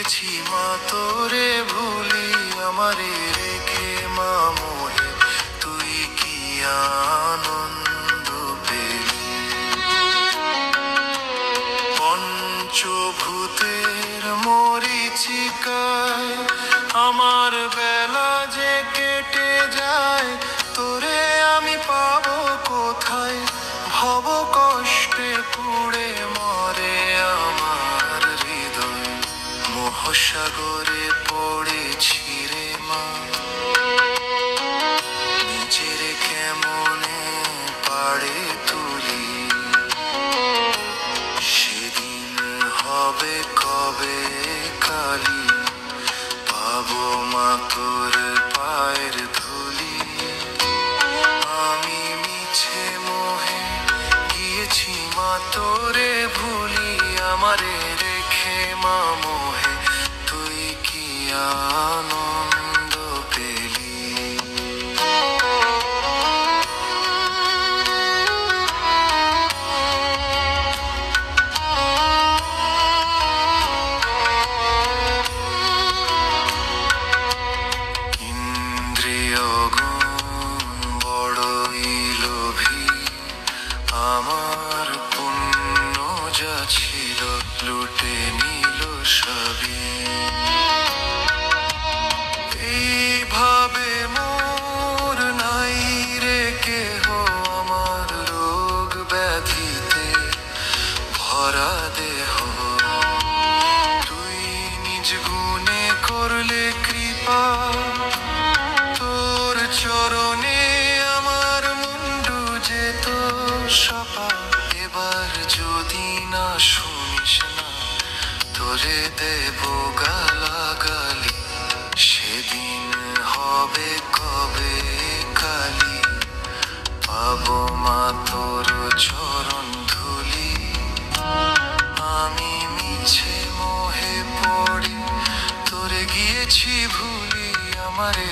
গিয়েছি মা তোরে ভুলি, আমারে রেখে মা মোহে তুই কি আনন্দ পেলি। পঞ্চভূতের মরীচিকায় আমার বেলা যে কেটে যায়, তোরে আমি পাবো কোথায়, ভব কষ্টে পুড়ে মরে আমার হৃদয়। মোহসাগরে পড়েছি রে মা, নিজের কেমনে পাড়ে তুলি। সেদিন হবে কবে কালি, পাবো মা তোর পায়ের ধুলি। আমি মিছে মোহে গিয়েছি মা তোরে ভুলি, আমারে রেখে মা মোহে তুই কি আনন্দ পেলি। আমার পুণ্য যা ছিল লুটে নিল সবই। এইভাবে মোর নাই রে কেহ, আমার রোগ ব্যাধিতে ভরা দেহ। তুই নিজ গুণে করলে কৃপা, তোর চরণে আমার মুন্ডু যেত সপা। এবার যদি না শুনিস না, তোরে দেব গালাগালি। সেদিন হবে কবে কালি, পাবো মা তোর চরণ ধুলি। আমি মিছে মোহে পড়ি তোরে গিয়েছি ভুলি, আমারে